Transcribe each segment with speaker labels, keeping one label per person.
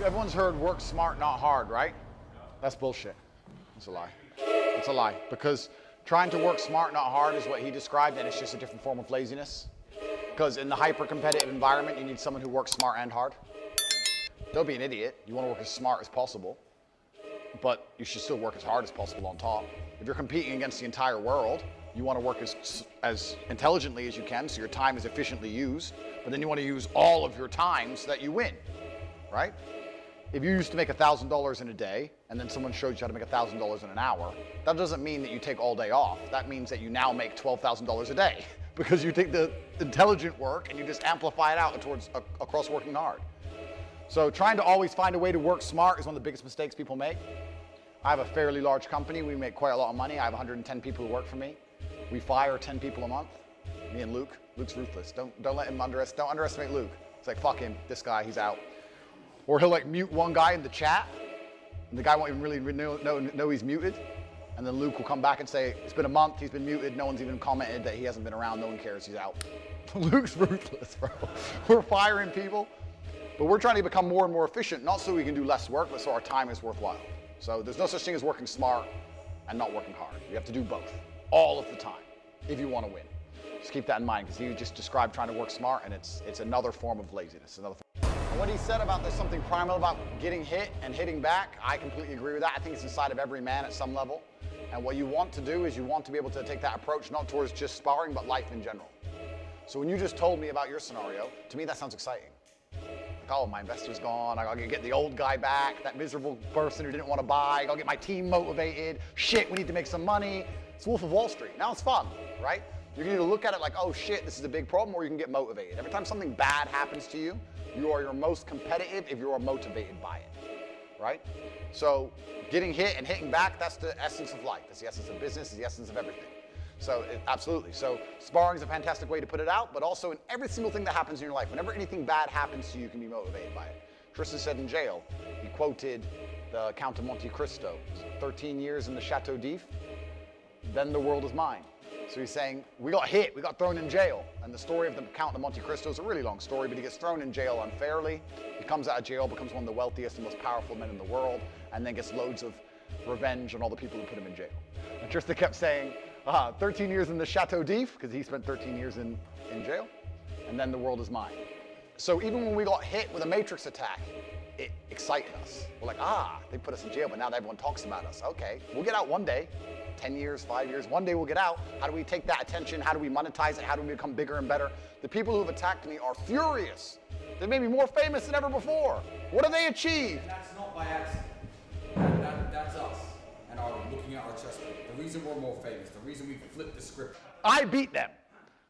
Speaker 1: Everyone's heard work smart, not hard, right? That's bullshit. That's a lie. It's a lie. Because trying to work smart, not hard is what he described, and it's just a different form of laziness. Because in the hyper-competitive environment, you need someone who works smart and hard. Don't be an idiot. You want to work as smart as possible, but you should still work as hard as possible on top. If you're competing against the entire world, you want to work as intelligently as you can so your time is efficiently used, but then you want to use all of your time so that you win, right? If you used to make $1,000 in a day and then someone showed you how to make $1,000 in an hour, that doesn't mean that you take all day off. That means that you now make $12,000 a day because you take the intelligent work and you just amplify it out across working hard. So trying to always find a way to work smart is one of the biggest mistakes people make. I have a fairly large company. We make quite a lot of money. I have 110 people who work for me. We fire 10 people a month. Me and Luke. Luke's ruthless. Don't let him don't underestimate Luke. It's like, fuck him, this guy, he's out. Or he'll like mute one guy in the chat, and the guy won't even really know he's muted. And then Luke will come back and say, it's been a month, he's been muted, no one's even commented that he hasn't been around, no one cares, he's out. Luke's ruthless, bro. We're firing people, but we're trying to become more and more efficient, not so we can do less work, but so our time is worthwhile. So there's no such thing as working smart and not working hard. You have to do both, all of the time, if you want to win. Just keep that in mind, because you just described trying to work smart, and it's another form of laziness. And what he said about there's something primal about getting hit and hitting back, I completely agree with that. I think it's inside of every man at some level. And what you want to do is you want to be able to take that approach, not towards just sparring, but life in general. So when you just told me about your scenario, to me that sounds exciting. Like, oh, my investor's gone, I gotta get the old guy back, that miserable person who didn't want to buy, I gotta get my team motivated, shit, we need to make some money. It's Wolf of Wall Street. Now it's fun, right? You can either look at it like, oh shit, this is a big problem, or you can get motivated. Every time something bad happens to you, you are your most competitive if you are motivated by it, right? So getting hit and hitting back, that's the essence of life. That's the essence of business, it's the essence of everything. So absolutely. So sparring is a fantastic way to put it out, but also in every single thing that happens in your life, whenever anything bad happens to you, you can be motivated by it. Tristan said in jail, he quoted the Count of Monte Cristo, 13 years in the Chateau d'If, then the world is mine. So he's saying, we got hit, we got thrown in jail. And the story of the Count of Monte Cristo is a really long story, but he gets thrown in jail unfairly. He comes out of jail, becomes one of the wealthiest and most powerful men in the world, and then gets loads of revenge on all the people who put him in jail. And Tristan kept saying, 13 years in the Chateau d'If, because he spent 13 years in jail, and then the world is mine. So even when we got hit with a matrix attack, it excited us. We're like, they put us in jail, but now everyone talks about us. Okay, we'll get out one day. 10 years, 5 years, one day we'll get out. How do we take that attention? How do we monetize it? How do we become bigger and better? The people who have attacked me are furious. They made me more famous than ever before. What have they achieved?
Speaker 2: And that's not by accident. That's us and our looking at our chessboard. The reason we're more famous, the reason we flipped the script.
Speaker 1: I beat them.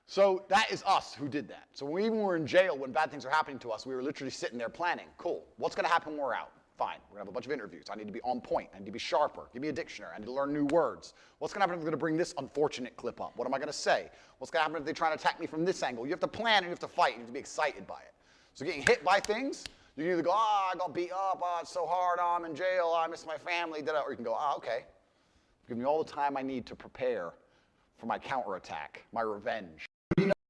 Speaker 1: So that is us who did that. So when we were in jail, when bad things are happening to us, we were literally sitting there planning. Cool, what's gonna happen when we're out? Fine, we're gonna have a bunch of interviews. I need to be on point, I need to be sharper. Give me a dictionary, I need to learn new words. What's gonna happen if we're gonna bring this unfortunate clip up? What am I gonna say? What's gonna happen if they try to attack me from this angle? You have to plan and you have to fight, you have to be excited by it. So getting hit by things, you can either go, I got beat up, it's so hard, I'm in jail, I miss my family, or you can go, okay. Give me all the time I need to prepare for my counterattack, my revenge.